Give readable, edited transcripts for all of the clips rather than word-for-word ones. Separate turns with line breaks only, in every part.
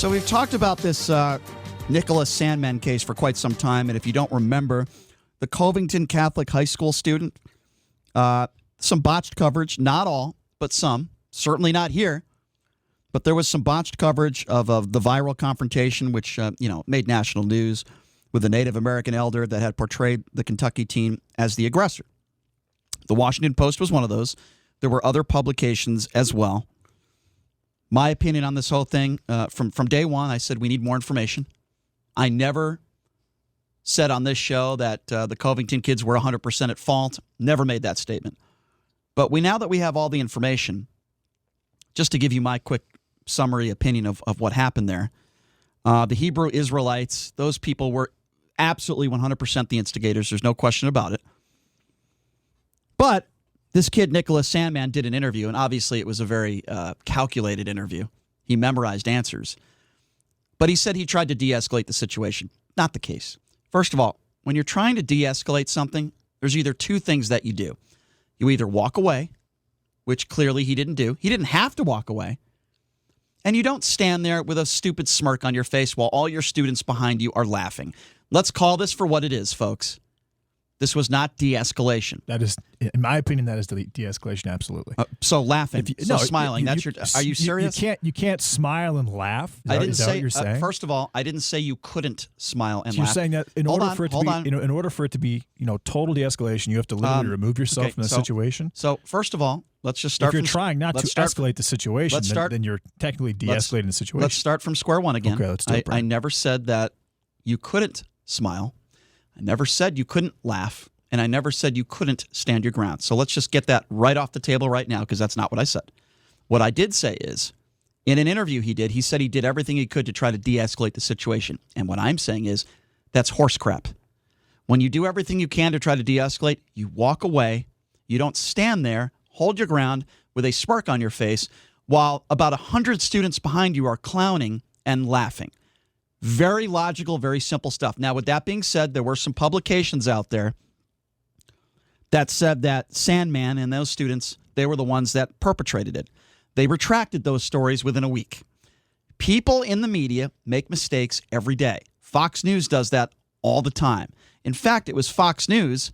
So we've talked about this Nicholas Sandmann case for quite some time, and if you don't remember, the Covington Catholic High School student, some botched coverage, not all, but some, certainly not here, but there was some botched coverage of the viral confrontation, which made national news with a Native American elder that had portrayed the Kentucky teen as the aggressor. The Washington Post was one of those. There were other publications as well. My opinion on this whole thing, from day one, I said we need more information. I never said on this show that the Covington kids were 100% at fault. Never made that statement. But now that we have all the information, just to give you my quick summary opinion of what happened there, the Hebrew Israelites, those people were absolutely 100% the instigators. There's no question about it. But this kid, Nicholas Sandmann, did an interview, and obviously it was a very calculated interview. He memorized answers. But he said he tried to de-escalate the situation. Not the case. First of all, when you're trying to de-escalate something, there's either two things that you do. You either walk away, which clearly he didn't do. He didn't have to walk away. And you don't stand there with a stupid smirk on your face while all your students behind you are laughing. Let's call this for what it is, folks. This was not de-escalation.
That is, in my opinion, that is de-escalation. Absolutely.
So laughing, smiling. Are you serious?
You can't smile and laugh.
I didn't say.
What you're saying?
First of all, I didn't say you couldn't smile and laugh.
You're saying that in order for it to be total de-escalation, you have to literally remove yourself from the situation.
So first of all, let's just start.
If you're trying not to escalate the situation, then you're technically de-escalating the situation.
Let's start from square one again.
Okay, let's do it.
I never said that you couldn't smile. I never said you couldn't laugh. And I never said you couldn't stand your ground. So let's just get that right off the table right now, because that's not what I said. What I did say is, in an interview he said he did everything he could to try to de-escalate the situation. And what I'm saying is, that's horse crap. When you do everything you can to try to de-escalate, you walk away. You don't stand there, hold your ground with a smirk on your face, while about 100 students behind you are clowning and laughing. Very logical, very simple stuff. Now, with that being said, there were some publications out there that said that Sandmann and those students, they were the ones that perpetrated it. They retracted those stories within a week. People in the media make mistakes every day. Fox News does that all the time. In fact, it was Fox News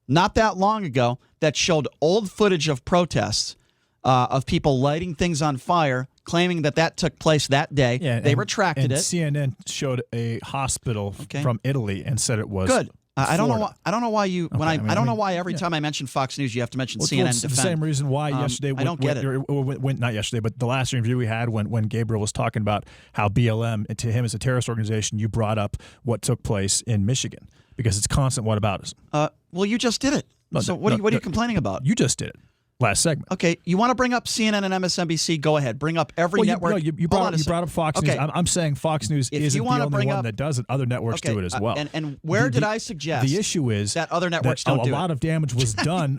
not that long ago that showed old footage of protests of people lighting things on fire, claiming that took place that day. Yeah, they retracted it.
CNN showed a hospital from Italy and said it was
good. I don't know why you know why every time I mention Fox News you have to mention CNN.
It's the same reason why yesterday.
I don't get it.
Not yesterday, but the last interview we had when Gabriel was talking about how BLM to him is a terrorist organization. You brought up what took place in Michigan because it's constant whataboutism.
Well, you just did it. What are you complaining about?
You just did it. Last segment. Okay,
you want to bring up CNN and MSNBC? Go ahead. Bring up every network.
You brought up Fox News. I'm saying Fox News isn't the only one that does it. Other networks do it as well.
And where did I suggest
the issue is
that other networks don't do it?
A lot of damage was done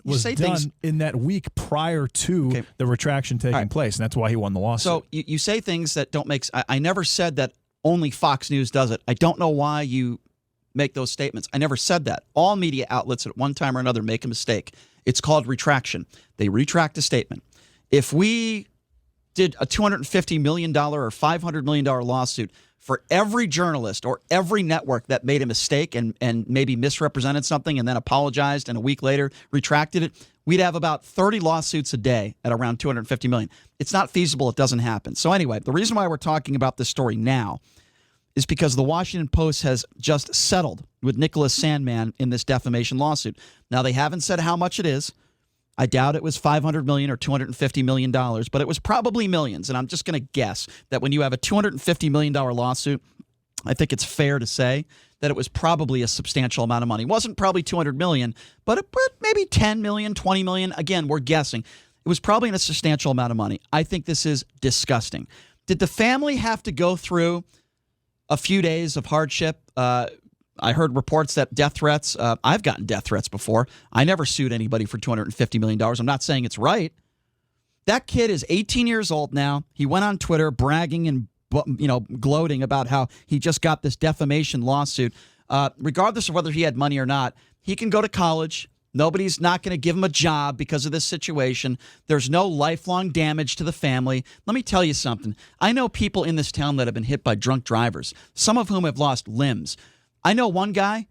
in that week prior to the retraction taking place, and that's why he won the lawsuit.
So you say things that don't make sense. I never said that only Fox News does it. I don't know why you make those statements. I never said that. All media outlets at one time or another make a mistake. It's called retraction. They retract a statement. If we did a $250 million or $500 million lawsuit for every journalist or every network that made a mistake and maybe misrepresented something and then apologized and a week later retracted it, we'd have about 30 lawsuits a day at around $250 million. It's not feasible. It doesn't happen. So anyway, the reason why we're talking about this story now is because the Washington Post has just settled with Nicholas Sandmann in this defamation lawsuit. Now, they haven't said how much it is. I doubt it was $500 million or $250 million, but it was probably millions. And I'm just going to guess that when you have a $250 million lawsuit, I think it's fair to say that it was probably a substantial amount of money. It wasn't probably $200 million, but maybe $10 million, $20 million. Again, we're guessing. It was probably a substantial amount of money. I think this is disgusting. Did the family have to go through a few days of hardship? I heard reports that death threats. I've gotten death threats before. I never sued anybody for $250 million. I'm not saying it's right. That kid is 18 years old now. He went on Twitter bragging and gloating about how he just got this defamation lawsuit. Regardless of whether he had money or not, he can go to college. Nobody's not going to give him a job because of this situation. There's no lifelong damage to the family. Let me tell you something. I know people in this town that have been hit by drunk drivers, some of whom have lost limbs. I know one guy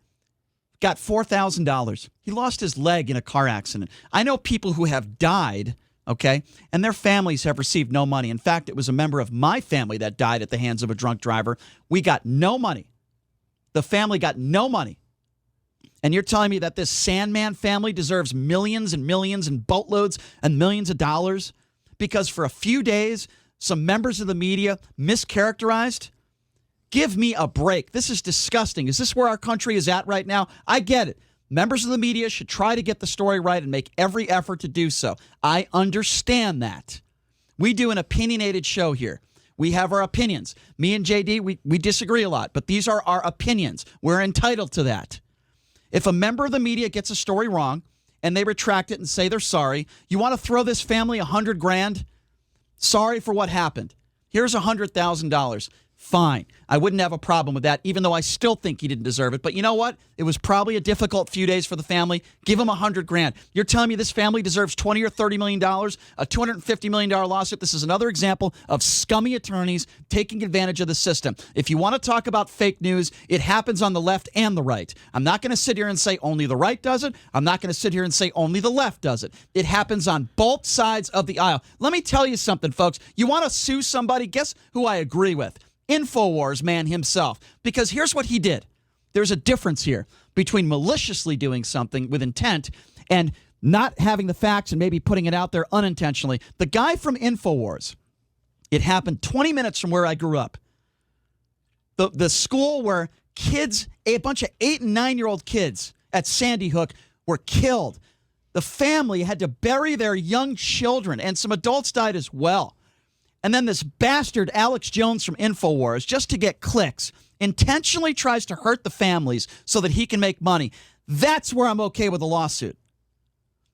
got $4,000. He lost his leg in a car accident. I know people who have died, okay, and their families have received no money. In fact, it was a member of my family that died at the hands of a drunk driver. We got no money. The family got no money. And you're telling me that this Sandmann family deserves millions and millions and boatloads and millions of dollars because for a few days, some members of the media mischaracterized? Give me a break. This is disgusting. Is this where our country is at right now? I get it. Members of the media should try to get the story right and make every effort to do so. I understand that. We do an opinionated show here. We have our opinions. Me and JD, we disagree a lot, but these are our opinions. We're entitled to that. If a member of the media gets a story wrong and they retract it and say they're sorry, you want to throw this family $100,000? Sorry for what happened. Here's $100,000. Fine. I wouldn't have a problem with that, even though I still think he didn't deserve it. But you know what? It was probably a difficult few days for the family. Give him $100,000. You're telling me this family deserves $20 or $30 million, a $250 million lawsuit. This is another example of scummy attorneys taking advantage of the system. If you want to talk about fake news, it happens on the left and the right. I'm not going to sit here and say only the right does it. I'm not going to sit here and say only the left does it. It happens on both sides of the aisle. Let me tell you something, folks. You want to sue somebody? Guess who I agree with? InfoWars man himself, because here's what he did. There's a difference here between maliciously doing something with intent and not having the facts and maybe putting it out there unintentionally. The guy from InfoWars, it happened 20 minutes from where I grew up. The school where kids, a bunch of 8 and 9-year-old kids at Sandy Hook were killed. The family had to bury their young children, and some adults died as well. And then this bastard Alex Jones from InfoWars, just to get clicks, intentionally tries to hurt the families so that he can make money. That's where I'm okay with a lawsuit.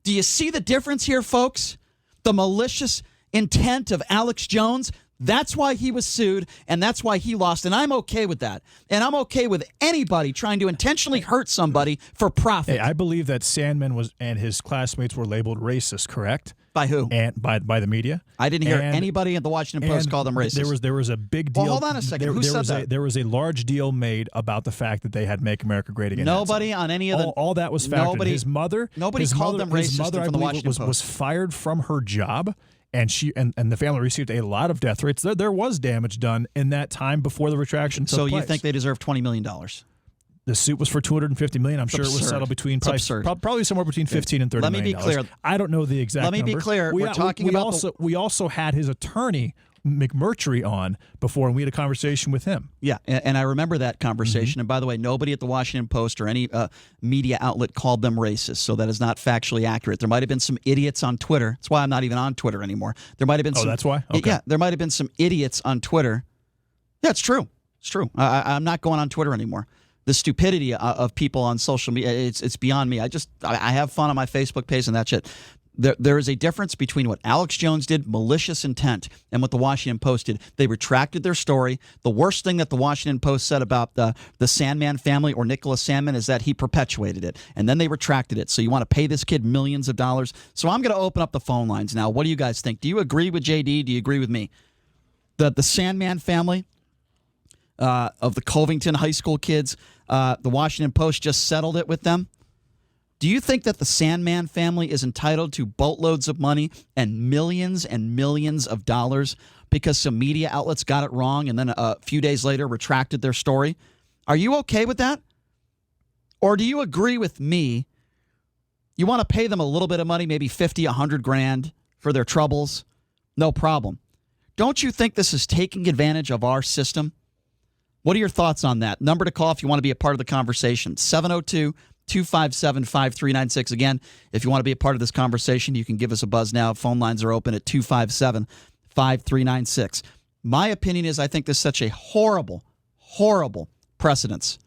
Do you see the difference here, folks? The malicious intent of Alex Jones, that's why he was sued, and that's why he lost, and I'm okay with that. And I'm okay with anybody trying to intentionally hurt somebody for profit.
Hey, I believe that Sandmann and his classmates were labeled racist, correct?
By who?
And by the media.
I didn't hear anybody at the Washington Post call them racist.
There was a big deal.
Well, hold on a second. Who said that?
There was a large deal made about the fact that they had "Make America Great Again."
Nobody on any of the
all that was factored. His mother
called them racist.
His mother, I
from the
believe,
Washington Post.
was fired from her job, and she and the family received a lot of death threats. There was damage done in that time before the retraction took place.
So you think they deserve $20 million?
The suit was for $250 million. I'm sure it was settled between probably somewhere between $15 and $30 million.
Let me be clear.
I don't know the exact number.
Let me be clear.
We also had his attorney McMurtry on before, and we had a conversation with him.
Yeah, and I remember that conversation. And by the way, nobody at the Washington Post or any media outlet called them racist, so that is not factually accurate. There might have been some idiots on Twitter. That's why I'm not even on Twitter anymore. There might have been.
That's why. Okay.
Yeah, there might have been some idiots on Twitter. Yeah, it's true. It's true. I'm not going on Twitter anymore. The stupidity of people on social media, it's beyond me. I have fun on my Facebook page and that's it. There is a difference between what Alex Jones did, malicious intent, and what the Washington Post did. They retracted their story. The worst thing that the Washington Post said about the Sandmann family or Nicholas Sandmann is that he perpetuated it, and then they retracted it. So you want to pay this kid millions of dollars. So I'm going to open up the phone lines now. What do you guys think? Do you agree with JD? Do you agree with me? The Sandmann family of the Covington High School kids, the Washington Post just settled it with them. Do you think that the Sandmann family is entitled to boatloads of money and millions of dollars because some media outlets got it wrong and then a few days later retracted their story? Are you okay with that? Or do you agree with me? You want to pay them a little bit of money, maybe $50, $100,000 for their troubles? No problem. Don't you think this is taking advantage of our system? What are your thoughts on that? Number to call if you want to be a part of the conversation, 702-257-5396. Again, if you want to be a part of this conversation, you can give us a buzz now. Phone lines are open at 257-5396. My opinion is I think this is such a horrible, horrible precedence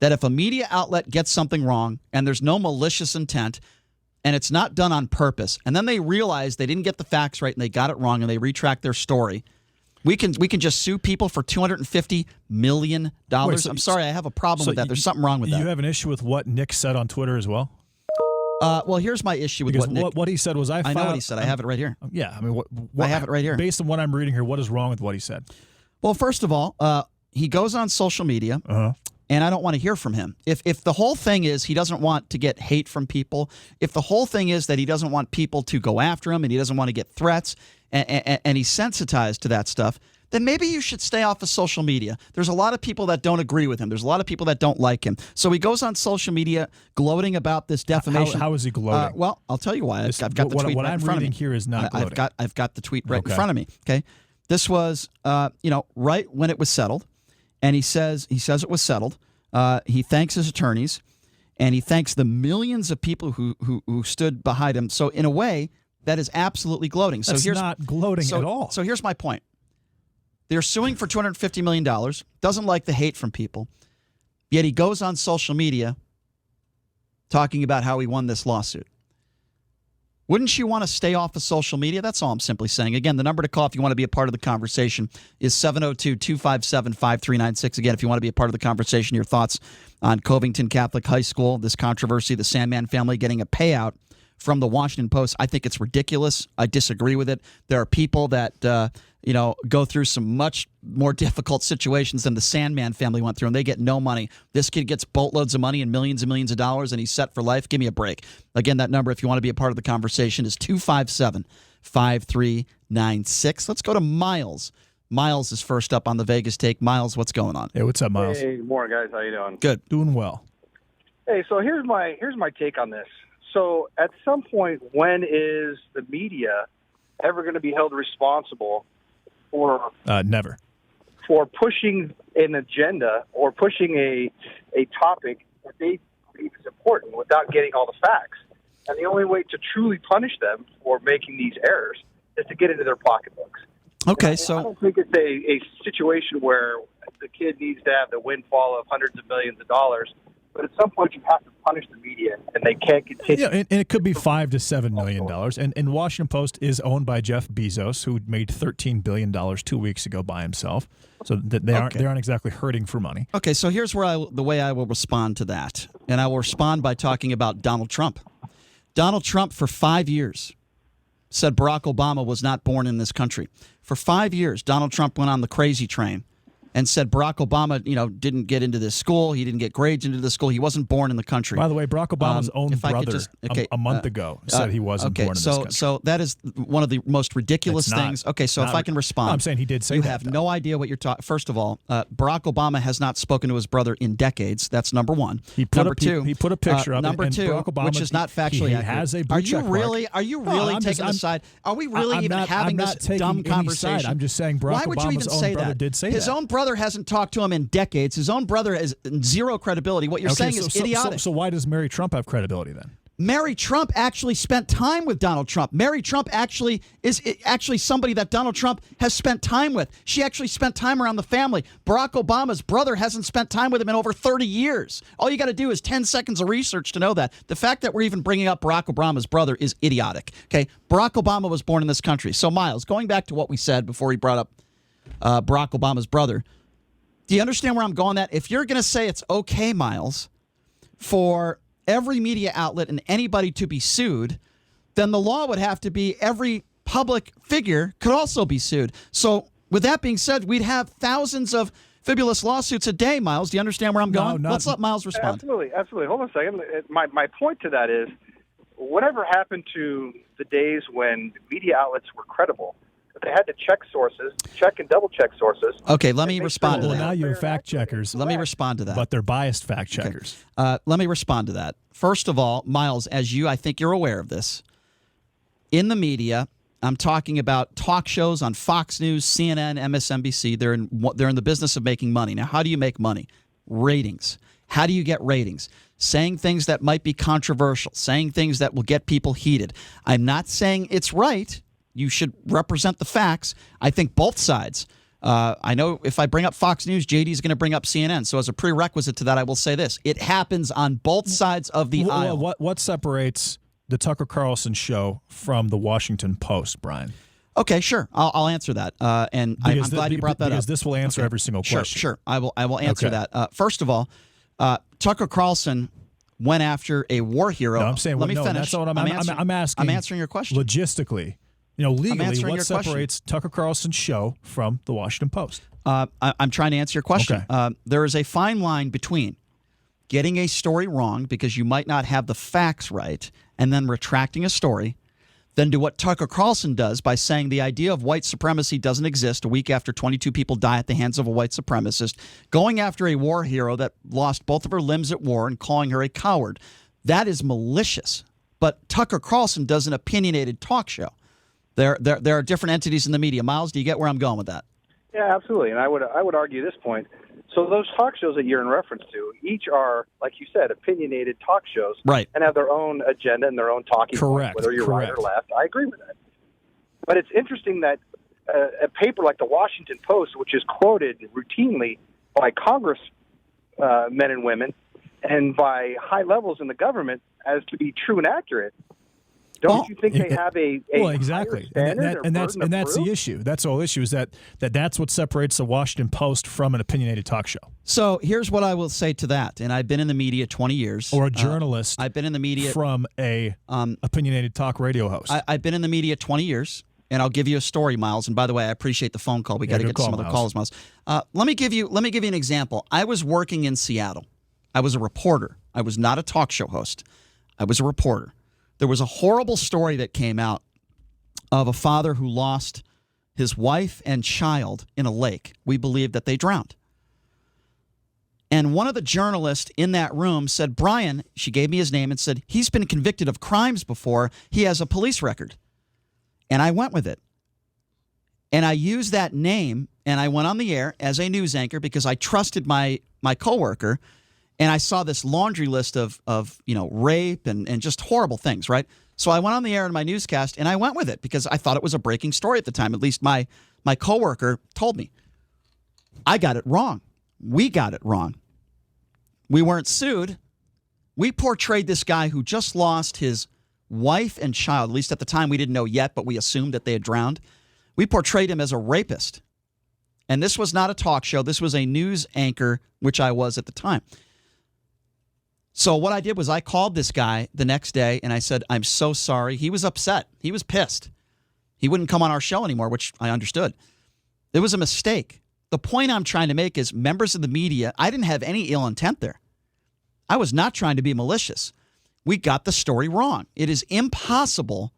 that if a media outlet gets something wrong and there's no malicious intent and it's not done on purpose, and then they realize they didn't get the facts right and they got it wrong and they retract their story, we can just sue people for $250 million. I'm sorry, I have a problem with that. There's something wrong with that.
You have an issue with what Nick said on Twitter as well?
Well, here's my issue with
Because
what Nick.
what he said was,
I know what he said. I have it right here.
Yeah, I mean,
I have it right here.
Based on what I'm reading here, what is wrong with what he said?
Well, first of all, he goes on social media, and I don't want to hear from him. If the whole thing is he doesn't want to get hate from people, if the whole thing is that he doesn't want people to go after him and he doesn't want to get threats, and he's sensitized to that stuff, then maybe you should stay off of social media. There's a lot of people that don't agree with him. There's a lot of people that don't like him. So he goes on social media gloating about this defamation.
How is he gloating?
Well, I'll tell you why. I've got the tweet right in front of me.
What I'm reading here is not gloating.
I've got the tweet right in front of me. Okay, this was right when it was settled, and he says it was settled. He thanks his attorneys, and he thanks the millions of people who stood behind him. So in a way, that is absolutely gloating.
That's not gloating at all.
So here's my point. They're suing for $250 million, doesn't like the hate from people, yet he goes on social media talking about how he won this lawsuit. Wouldn't you want to stay off of social media? That's all I'm simply saying. Again, the number to call if you want to be a part of the conversation is 702-257-5396. Again, if you want to be a part of the conversation, your thoughts on Covington Catholic High School, this controversy, the Sandmann family getting a payout from the Washington Post. I think it's ridiculous. I disagree with it. There are people that go through some much more difficult situations than the Sandmann family went through, and they get no money. This kid gets boatloads of money and millions of dollars, and he's set for life. Give me a break. Again, that number, if you want to be a part of the conversation, is 257-5396. Let's go to Miles. Miles is first up on the Vegas Take. Miles, what's going on?
Hey, what's up, Miles?
Hey, good morning, guys. How you doing?
Good.
Doing well.
Hey, so here's my take on this. So at some point, when is the media ever going to be held responsible for
never
pushing an agenda or pushing a topic that they believe is important without getting all the facts? And the only way to truly punish them for making these errors is to get into their pocketbooks.
Okay,
and
so
I don't think it's a situation where the kid needs to have the windfall of hundreds of millions of dollars. But at some point, you have to punish the media, and they can't continue.
Yeah, and it could be $5 to $7 million. And Washington Post is owned by Jeff Bezos, who made $13 billion 2 weeks ago by himself. So they aren't exactly hurting for money.
Okay, so here's where the way I will respond to that, and I will respond by talking about Donald Trump. Donald Trump, for 5 years, said Barack Obama was not born in this country. For 5 years, Donald Trump went on the crazy train and said Barack Obama, didn't get into this school. He didn't get grades into this school. He wasn't born in the country.
By the way, Barack Obama's own brother a month ago said he wasn't born in this country.
So that is one of the most ridiculous things. Okay, so if I can respond.
No, I'm saying he did say
you
that.
You have no idea what you're talking. First of all, Barack Obama has not spoken to his brother in decades. That's number one.
He put a picture up.
Number two,
Barack Obama,
which is not factually accurate.
Has a blue check mark.
Are you really taking a side? Are we really even having this dumb conversation?
I'm just saying Barack Obama's own brother did say that.
His own brother hasn't talked to him in decades. His own briter has zero credibility. What you're saying is idiotic.
So why does Mary Trump have credibility then?
Mary Trump actually spent time with Donald Trump. Mary Trump actually is somebody that Donald Trump has spent time with. She actually spent time around the family. Barack Obama's brother hasn't spent time with him in over 30 years. All you got to do is 10 seconds of research to know that. The fact that we're even bringing up Barack Obama's brother is idiotic. Okay, Barack Obama was born in this country. So, Miles, going back to what we said before he brought up Barack Obama's brother, do you understand where I'm going at? If you're going to say it's okay, Miles, for every media outlet and anybody to be sued, then the law would have to be every public figure could also be sued. So with that being said, we'd have thousands of fibulous lawsuits a day, Miles. Do you understand where I'm going? Let's let Miles respond.
Absolutely. Hold on a second. My point to that is, whatever happened to the days when media outlets were credible? They had to check and double check sources.
Okay, let me respond to that.
Well, now you have fact checkers.
Let me respond to that.
But they're biased fact checkers.
Okay. Let me respond to that. First of all, Miles, I think you're aware of this. In the media, I'm talking about talk shows on Fox News, CNN, MSNBC. They're in the business of making money. Now, how do you make money? Ratings. How do you get ratings? Saying things that might be controversial, saying things that will get people heated. I'm not saying it's right. You should represent the facts. I think both sides. I know if I bring up Fox News, JD's going to bring up CNN. So as a prerequisite to that, I will say this. It happens on both sides of the aisle.
What separates the Tucker Carlson show from the Washington Post, Brian?
Okay, sure. I'll answer that. And I'm glad you brought that up.
Because this will answer every single question.
Sure. I will answer that. First of all, Tucker Carlson went after a war hero.
No, I'm saying,
let me finish.
That's what I'm asking.
I'm answering your question.
Logistically, legally, what separates
question.
Tucker Carlson's show from the Washington Post?
I'm trying to answer your question.
Okay.
There is a fine line between getting a story wrong because you might not have the facts right and then retracting a story, then do what Tucker Carlson does by saying the idea of white supremacy doesn't exist a week after 22 people die at the hands of a white supremacist, going after a war hero that lost both of her limbs at war and calling her a coward. That is malicious. But Tucker Carlson does an opinionated talk show. There are different entities in the media. Miles, do you get where I'm going with that?
Yeah, absolutely. And I would argue this point. So those talk shows that you're in reference to, each are, like you said, opinionated talk shows,
right,
and have their own agenda and their own talking points, whether you're right or left. I agree with that. But it's interesting that a paper like the Washington Post, which is quoted routinely by Congress men and women and by high levels in the government as to be true and accurate, don't you think they have a
exactly, and that's the issue. That's the whole issue is that's what separates the Washington Post from an opinionated talk show.
So here's what I will say to that, and I've been in the media 20 years.
Or a journalist.
I've been in the media
from a opinionated talk radio host.
I've been in the media 20 years, and I'll give you a story, Miles. And by the way, I appreciate the phone call. We got to get to some other calls, Miles. Let me give you an example. I was working in Seattle. I was a reporter. I was not a talk show host. I was a reporter. There was a horrible story that came out of a father who lost his wife and child in a lake. We believe that they drowned. And one of the journalists in that room said, Brian, she gave me his name and said, he's been convicted of crimes before. He has a police record. And I went with it. And I used that name, and I went on the air as a news anchor because I trusted my coworker. And I saw this laundry list of rape and just horrible things, right? So I went on the air in my newscast, and I went with it because I thought it was a breaking story at the time. At least my coworker told me. I got it wrong. We got it wrong. We weren't sued. We portrayed this guy who just lost his wife and child. At least at the time, we didn't know yet, but we assumed that they had drowned. We portrayed him as a rapist. And this was not a talk show. This was a news anchor, which I was at the time. So what I did was I called this guy the next day, and I said, I'm so sorry. He was upset. He was pissed. He wouldn't come on our show anymore, which I understood. It was a mistake. The point I'm trying to make is members of the media, I didn't have any ill intent there. I was not trying to be malicious. We got the story wrong. It is impossible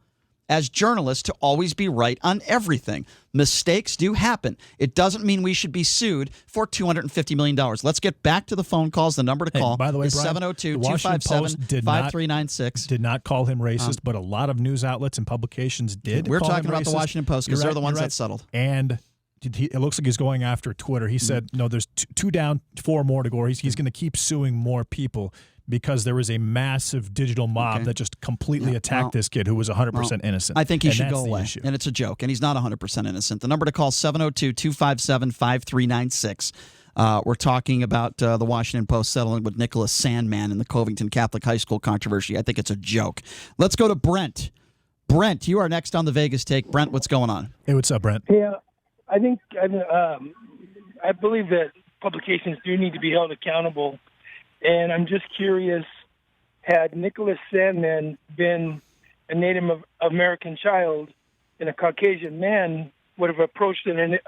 as journalists to always be right on everything. Mistakes do happen. It doesn't mean we should be sued for $250 million. Let's get back to the phone calls. The number to call
by the way,
is 702-257-5396.
Did not call him racist, but a lot of news outlets and publications did.
We're talking about the Washington Post because they're the ones that settled.
And it looks like he's going after Twitter. He said, no, there's two down, four more to go. He's going to keep suing more people because there was a massive digital mob that just completely attacked this kid who was 100% innocent.
I think he should go away. And it's a joke. And he's not 100% innocent. The number to call, 702-257-5396. We're talking about the Washington Post settling with Nicholas Sandmann in the Covington Catholic High School controversy. I think it's a joke. Let's go to Brent. Brent, you are next on the Vegas Take. Brent, what's going on?
Hey, what's up, Brent?
Yeah, I believe that publications do need to be held accountable. And I'm just curious, had Nicholas Sandmann been a Native American child and a Caucasian man would have approached him in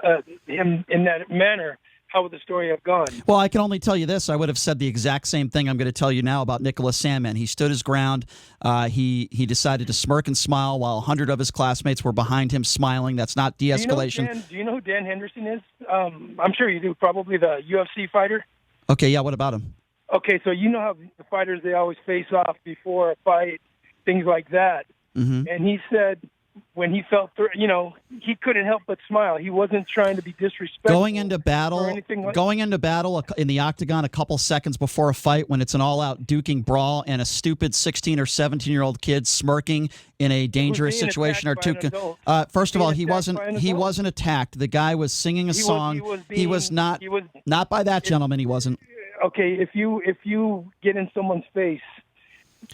that manner, how would the story have gone?
Well, I can only tell you this. I would have said the exact same thing I'm going to tell you now about Nicholas Sandmann. He stood his ground. He decided to smirk and smile while 100 of his classmates were behind him smiling. That's not de-escalation.
Do you know who Dan Henderson is? I'm sure you do. Probably the UFC fighter.
Okay, yeah, what about him?
Okay, so you know how the fighters, they always face off before a fight, things like that. Mm-hmm. And he said when he felt, he couldn't help but smile. He wasn't trying to be disrespectful.
Going into battle in the octagon a couple seconds before a fight when it's an all-out duking brawl and a stupid 16 or 17-year-old kid smirking in a dangerous situation or two. First of all, he wasn't attacked. The guy was singing a song. He was not by that gentleman. He wasn't.
Okay, if you get in someone's face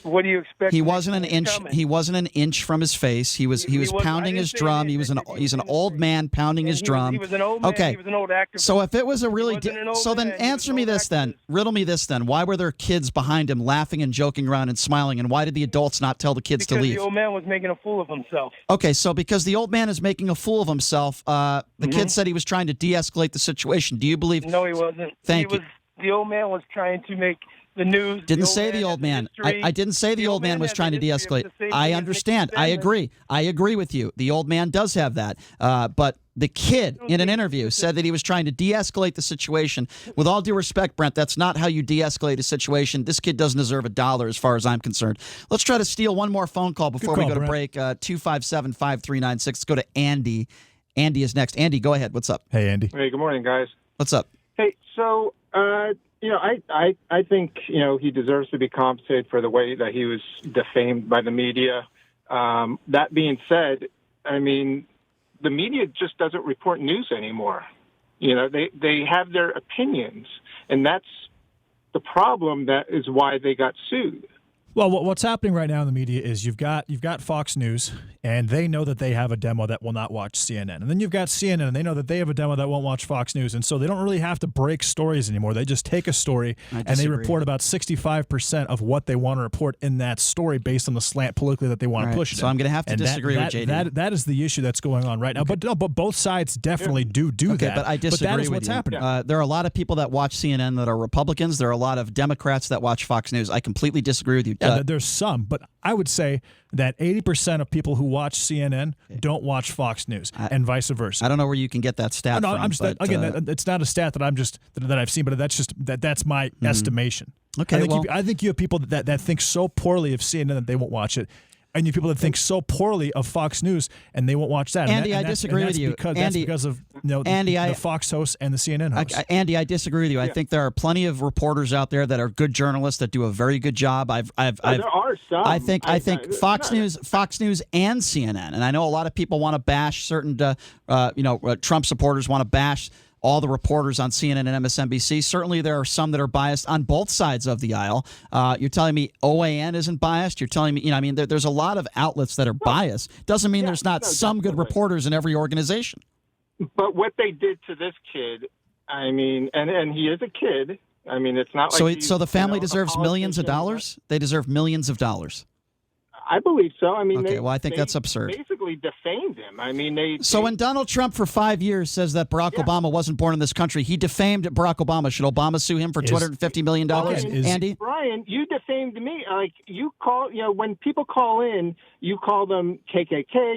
What do you expect?
He wasn't an
next
inch.
coming?
He wasn't an inch from his face. He was
wasn't-
pounding
I
his
didn't say
drum.
that.
He's an old man pounding his
He
drum.
was an old man.
Okay.
He was an old activist.
So if it was a really,
wasn't an old
so then
man, he was
answer
an
me
old
this then,
activist.
riddle me this then. Why were there kids behind him laughing and joking around and smiling, and why did the adults not tell the kids
because
to leave?
the old man was making a fool of himself.
Okay, so because the old man is making a fool of himself, the kid said he was trying to de-escalate the situation. Do you believe?
No, he wasn't.
Thank you.
The old man was trying to make the news.
Didn't say the old man. I didn't say the old man was trying to de-escalate. I understand. I agree. I agree with you. The old man does have that. But the kid in an interview said that he was trying to de-escalate the situation. With all due respect, Brent, that's not how you de-escalate a situation. This kid doesn't deserve $1 as far as I'm concerned. Let's try to steal one more phone call before we go to break. 257-5396. Let's go to Andy. Andy is next. Andy, go ahead. What's up?
Hey, Andy.
Hey, good morning, guys.
What's up?
Hey, so I think he deserves to be compensated for the way that he was defamed by the media. That being said, I mean, the media just doesn't report news anymore. They have their opinions, and that's the problem. That is why they got sued.
Well, what's happening right now in the media is you've got Fox News, and they know that they have a demo that will not watch CNN. And then you've got CNN, and they know that they have a demo that won't watch Fox News. And so they don't really have to break stories anymore. They just take a story, and they report about 65% of what they want to report in that story based on the slant politically that they want to push it.
So I'm going to have to disagree with JD.
That is the issue that's going on right now. But both sides definitely do that.
But I disagree
that is
with
what's
you.
happening.
There are a lot of people that watch CNN that are Republicans. There are a lot of Democrats that watch Fox News. I completely disagree with you.
Yeah, there's some, but I would say that 80% of people who watch CNN don't watch Fox News, and vice versa.
I don't know where you can get that stat
No,
from.
I'm just it's not a stat that that I've seen, but that's my estimation.
Okay,
I think you have people that think so poorly of CNN that they won't watch it. And you have people that think so poorly of Fox News and they won't watch that.
Andy, I disagree with you.
That's because of the Fox hosts and the CNN hosts.
Andy, I disagree with you. I think there are plenty of reporters out there that are good journalists that do a very good job. There
are some.
I think Fox News and CNN, and I know a lot of people want to bash certain Trump supporters want to bash all the reporters on CNN and MSNBC. Certainly there are some that are biased on both sides of the aisle. You're telling me OAN isn't biased? You're telling me, there's a lot of outlets that are biased. Doesn't mean there's not some good reporters in every organization.
But what they did to this kid, I mean, and he is a kid. I mean, it's not like
so the family deserves millions of dollars? They deserve millions of dollars.
I believe so. I mean,
I think that's absurd.
Basically defamed him. I mean,
when Donald Trump for 5 years says that Barack Obama wasn't born in this country, he defamed Barack Obama. Should Obama sue him for $250 million? Andy?
Brian, you defamed me. Like you call, when people call in, you call them KKK.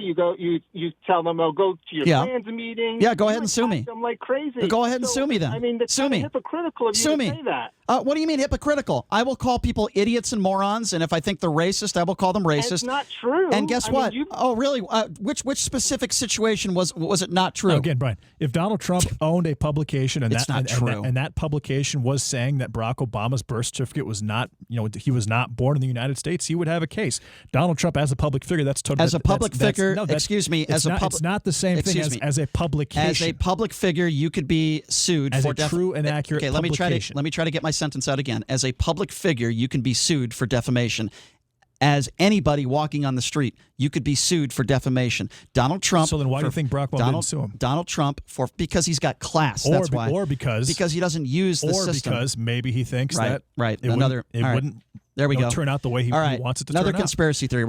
You tell them, go to your plans meeting.
Yeah, go ahead and sue me.
Them like crazy.
Go ahead and sue me then.
I mean, that's
sue me.
Hypocritical of you to say that.
What do you mean hypocritical? I will call people idiots and morons, and if I think they're racist, I will call them racist.
It's not true.
And guess what? Oh, really? Which specific situation was it not true?
Again, Brian, if Donald Trump owned a publication and that publication was saying that Barack Obama's birth certificate was not, he was not born in the United States, he would have a case. Donald Trump as a public figure, that's totally
as a public figure. Excuse me,
it's not the same thing as a publication.
As a public figure, you could be sued
as a true and accurate publication.
Let me try to get my sentence out again. As a public figure, you can be sued for defamation. As anybody walking on the street, you could be sued for defamation. Donald Trump.
So then, why do you think Barack Obama didn't sue him?
Donald Trump because he's got class. That's why.
Or because
he doesn't use the system.
Or because maybe he thinks that
it wouldn't
turn out the way he wants it to turn out.
Another conspiracy theory.